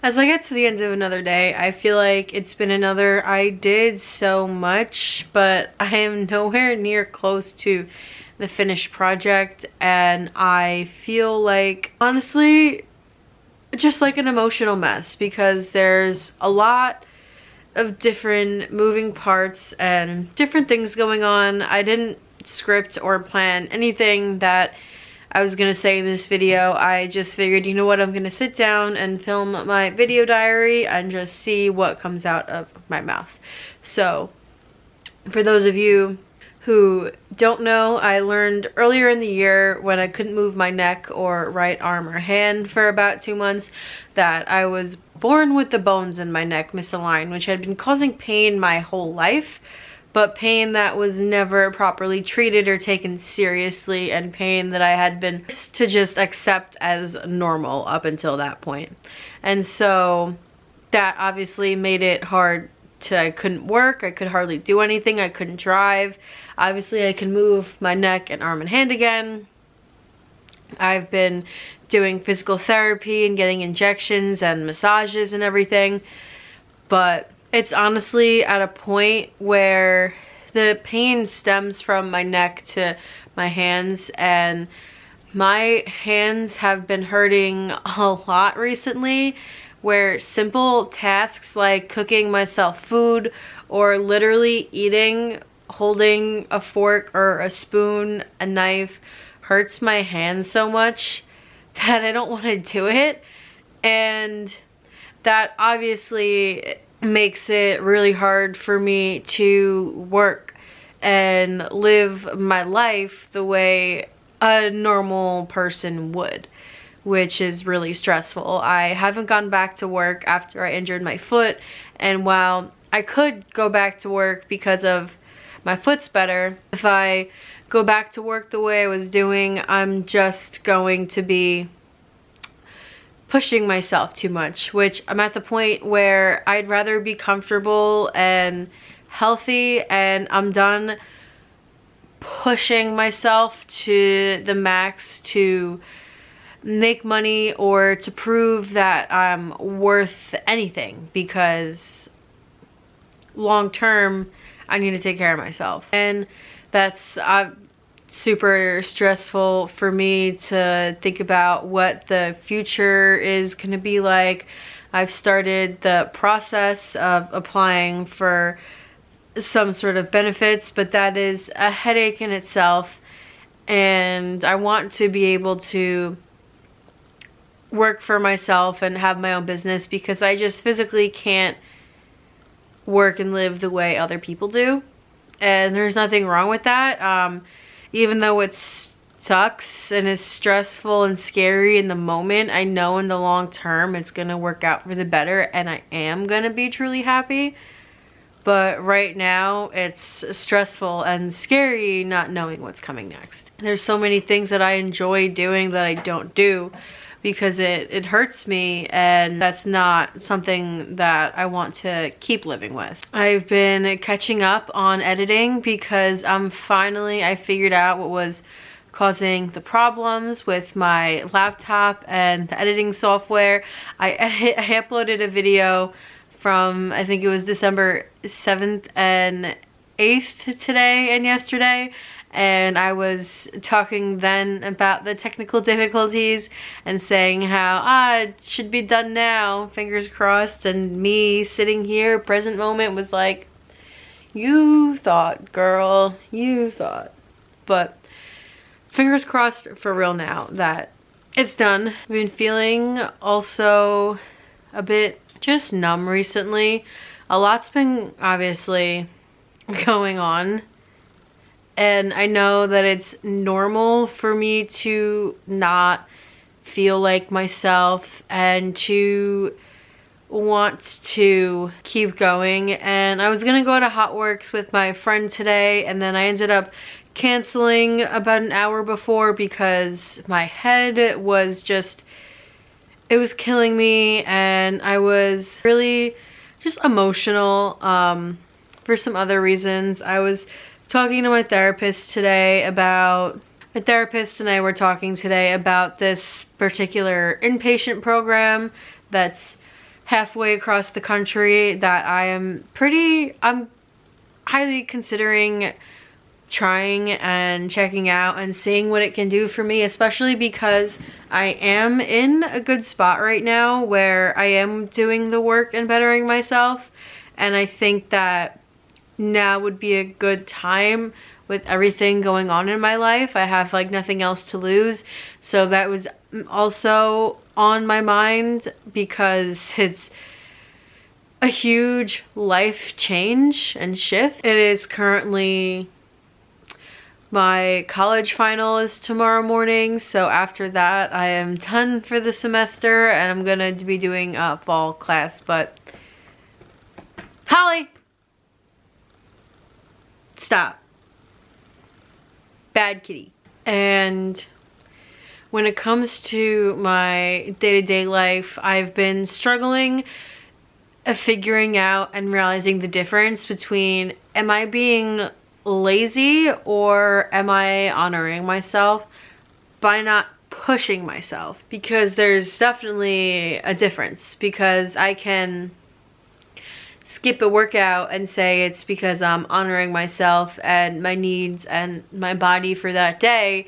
As I get to the end of another day, I feel like it's been another I did so much, but I am nowhere near close to the finished project, and I feel like, honestly, just like an emotional mess because there's a lot of different moving parts and different things going on. I didn't script or plan anything that I was gonna say in this video. I just figured, you know what, I'm gonna sit down and film my video diary and just see what comes out of my mouth. So for those of you who don't know, I learned earlier in the year when I couldn't move my neck or right arm or hand for about 2 months that I was born with the bones in my neck misaligned, which had been causing pain my whole life, but pain that was never properly treated or taken seriously, and pain that I had been forced to just accept as normal up until that point. And so that obviously made it hard I couldn't work, I could hardly do anything, I couldn't drive. Obviously I can move my neck and arm and hand again. I've been doing physical therapy and getting injections and massages and everything, but it's honestly at a point where the pain stems from my neck to my hands, and my hands have been hurting a lot recently, where simple tasks like cooking myself food or literally eating, holding a fork or a spoon, a knife, hurts my hands so much that I don't want to do it. And that obviously makes it really hard for me to work and live my life the way a normal person would, which is really stressful. I haven't gone back to work after I injured my foot, and while I could go back to work because of my foot's better, if I go back to work the way I was doing, I'm just going to be pushing myself too much, which I'm at the point where I'd rather be comfortable and healthy, and I'm done pushing myself to the max to make money or to prove that I'm worth anything, because long term I need to take care of myself. And that's super stressful for me to think about what the future is going to be like. I've started the process of applying for some sort of benefits, but that is a headache in itself, and I want to be able to work for myself and have my own business, because I just physically can't work and live the way other people do. And there's nothing wrong with that. Even though it sucks and is stressful and scary in the moment, I know in the long term it's gonna work out for the better, and I am gonna be truly happy. But right now it's stressful and scary not knowing what's coming next. There's so many things that I enjoy doing that I don't do because it hurts me, and that's not something that I want to keep living with. I've been catching up on editing because I figured out what was causing the problems with my laptop and the editing software. I uploaded a video from, I think it was December 7th and 8th today and yesterday, and I was talking then about the technical difficulties and saying how it should be done now, fingers crossed, and me sitting here present moment was like, you thought, girl, you thought. But fingers crossed for real now that it's done. I've been feeling also a bit just numb recently. A lot's been obviously going on, and I know that it's normal for me to not feel like myself and to want to keep going. And I was gonna go to Hot Works with my friend today, and then I ended up canceling about an hour before because my head was just, it was killing me, and I was really just emotional for some other reasons. I was talking to my therapist today about, my therapist and I were talking today about this particular inpatient program that's halfway across the country that I'm highly considering trying and checking out and seeing what it can do for me, especially because I am in a good spot right now where I am doing the work and bettering myself, and I think that now would be a good time with everything going on in my life. I have like nothing else to lose, so that was also on my mind because it's a huge life change and shift. It is currently my college final is tomorrow morning, so after that I am done for the semester and I'm gonna be doing a fall class. But Holly, stop. Bad kitty. And when it comes to my day-to-day life, I've been struggling figuring out and realizing the difference between, am I being lazy or am I honoring myself by not pushing myself? Because there's definitely a difference, because I can skip a workout and say it's because I'm honoring myself and my needs and my body for that day,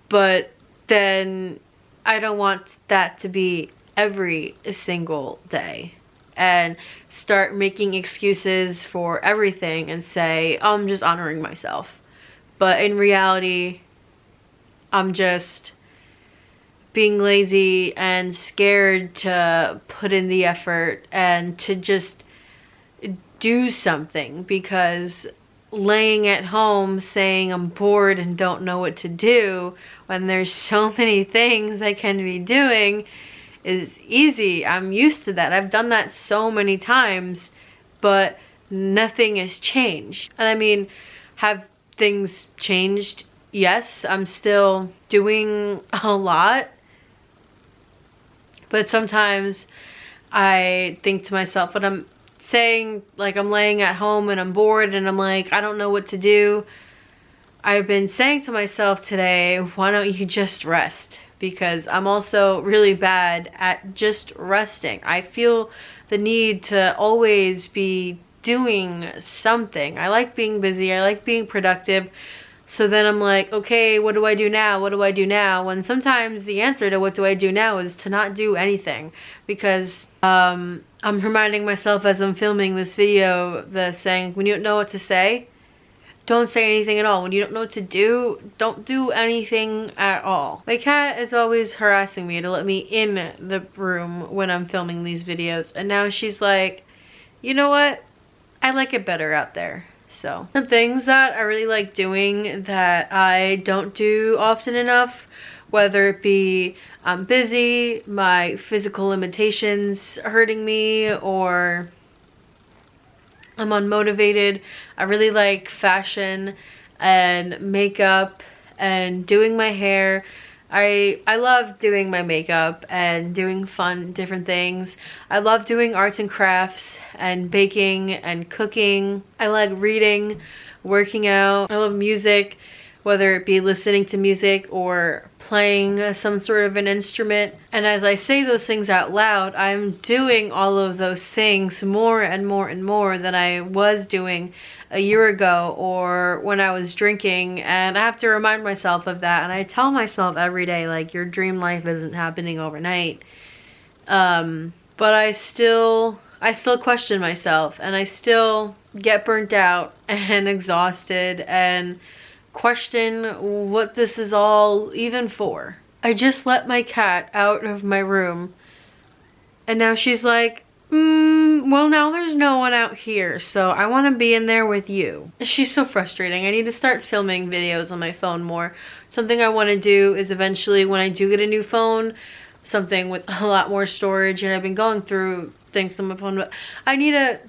but then I don't want that to be every single day and start making excuses for everything and say, oh, I'm just honoring myself. But in reality, I'm just being lazy and scared to put in the effort and to just do something, because laying at home saying I'm bored and don't know what to do when there's so many things I can be doing is easy. I'm used to that. I've done that so many times, but nothing has changed. And I mean, have things changed? Yes, I'm still doing a lot, but sometimes I think to myself, when I'm saying, like, I'm laying at home and I'm bored and I'm like, I don't know what to do, I've been saying to myself today, why don't you just rest? Because I'm also really bad at just resting. I feel the need to always be doing something. I like being busy, I like being productive. So then I'm like, okay, what do I do now? What do I do now? When sometimes the answer to what do I do now is to not do anything, because I'm reminding myself as I'm filming this video, saying, when you don't know what to say, don't say anything at all. When you don't know what to do, don't do anything at all. My cat is always harassing me to let me in the room when I'm filming these videos, and now she's like, you know what? I like it better out there. So, some things that I really like doing that I don't do often enough, whether it be I'm busy, my physical limitations hurting me, or I'm unmotivated. I really like fashion and makeup and doing my hair. I love doing my makeup and doing fun different things. I love doing arts and crafts and baking and cooking. I like reading, working out. I love music, whether it be listening to music or playing some sort of an instrument. And as I say those things out loud, I'm doing all of those things more and more and more than I was doing a year ago or when I was drinking. And I have to remind myself of that. And I tell myself every day, like, your dream life isn't happening overnight. But I still question myself, and I still get burnt out and exhausted and question what this is all even for. I just let my cat out of my room, and now she's like, well, now there's no one out here, so I want to be in there with you. She's so frustrating. I need to start filming videos on my phone more. Something I want to do is eventually, when I do get a new phone, something with a lot more storage, and I've been going through things on my phone, but I need to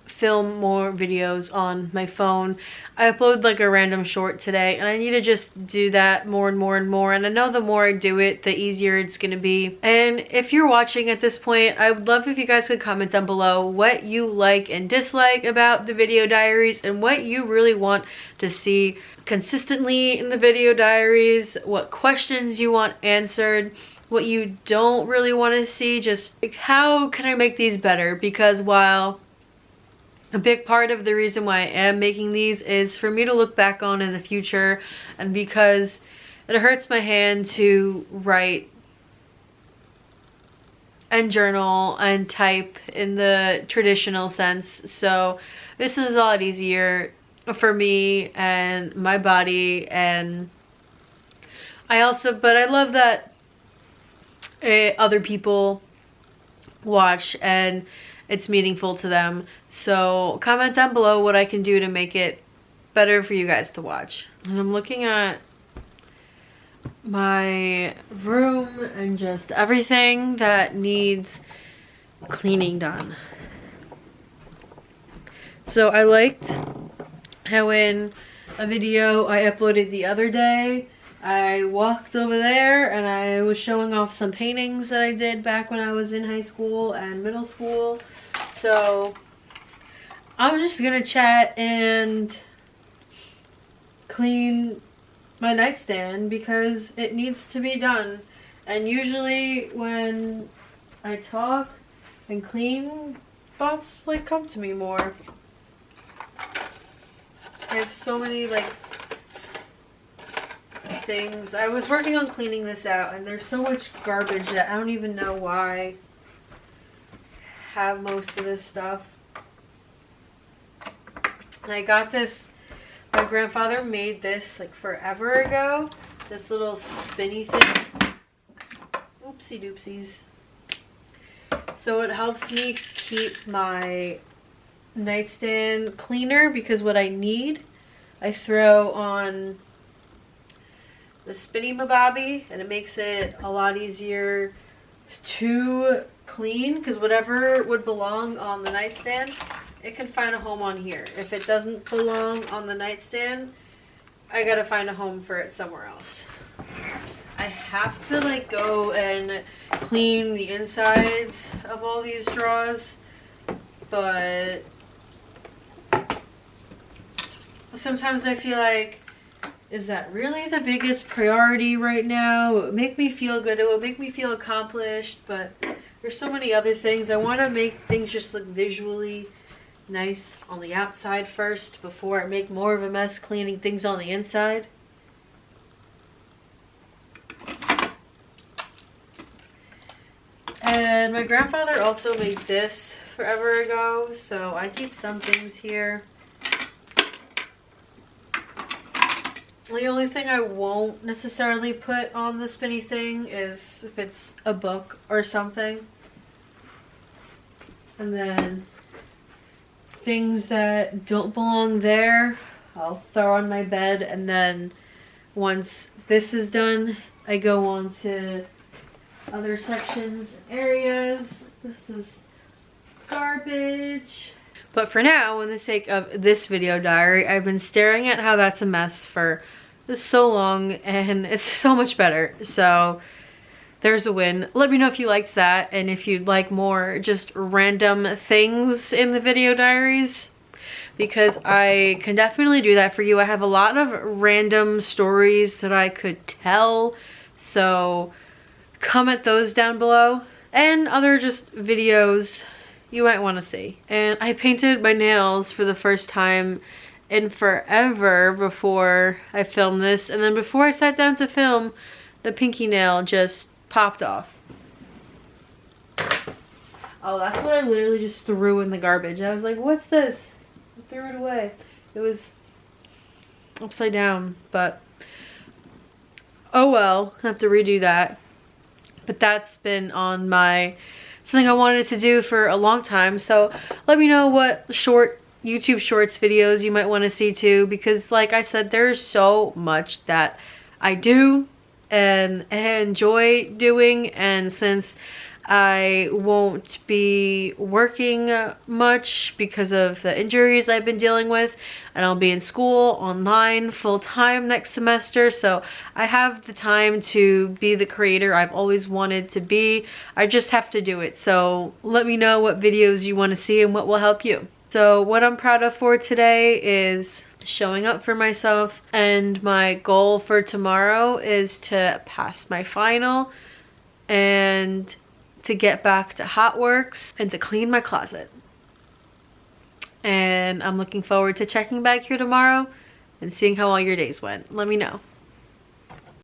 film more videos on my phone. I upload like a random short today, and I need to just do that more and more and more, and I know the more I do it, the easier it's gonna be. And if you're watching at this point, I would love if you guys could comment down below what you like and dislike about the video diaries and what you really want to see consistently in the video diaries, what questions you want answered. what you don't really want to see, just like, how can I make these better? Because while a big part of the reason why I am making these is for me to look back on in the future, and because it hurts my hand to write and journal and type in the traditional sense. So this is a lot easier for me and my body, and I love that other people watch and it's meaningful to them. So comment down below what I can do to make it better for you guys to watch. And I'm looking at my room and just everything that needs cleaning done. So I liked how in a video I uploaded the other day, I walked over there and I was showing off some paintings that I did back when I was in high school and middle school. So I'm just gonna chat and clean my nightstand because it needs to be done. And usually when I talk and clean, thoughts like come to me more. I have so many like things. I was working on cleaning this out and there's so much garbage that I don't even know why I have most of this stuff. And I got this, my grandfather made this like forever ago, this little spinny thing. Oopsie doopsies. So it helps me keep my nightstand cleaner, because what I need, I throw on the spinny mababi and it makes it a lot easier to clean, because whatever would belong on the nightstand, it can find a home on here. If it doesn't belong on the nightstand, I gotta find a home for it somewhere else. I have to like go and clean the insides of all these drawers, but sometimes I feel like, is that really the biggest priority right now? It would make me feel good, it would make me feel accomplished, but there's so many other things. I want to make things just look visually nice on the outside first before I make more of a mess cleaning things on the inside. And my grandfather also made this forever ago, so I keep some things here. The only thing I won't necessarily put on the spinny thing is if it's a book or something. And then things that don't belong there, I'll throw on my bed, and then once this is done, I go on to other sections and areas. This is garbage. But for now, in the sake of this video diary, I've been staring at how that's a mess for so long, and it's so much better. So there's a win. Let me know if you liked that, and if you'd like more just random things in the video diaries, because I can definitely do that for you. I have a lot of random stories that I could tell, so comment those down below, and other just videos you might want to see. And I painted my nails for the first time in forever before I filmed this, and then before I sat down to film, the pinky nail just popped off. Oh, that's what I literally just threw in the garbage. I was like, what's this? I threw it away. It was upside down, but oh well, I have to redo that. But that's been on my, something I wanted to do for a long time. So let me know what short YouTube Shorts videos you might want to see too, because like I said, there's so much that I do and enjoy doing, and since I won't be working much because of the injuries I've been dealing with, and I'll be in school online full-time next semester, so I have the time to be the creator I've always wanted to be. I just have to do it. So let me know what videos you want to see and what will help you. So what I'm proud of for today is showing up for myself, and my goal for tomorrow is to pass my final and to get back to hot works and to clean my closet. And I'm looking forward to checking back here tomorrow and seeing how all your days went. Let me know.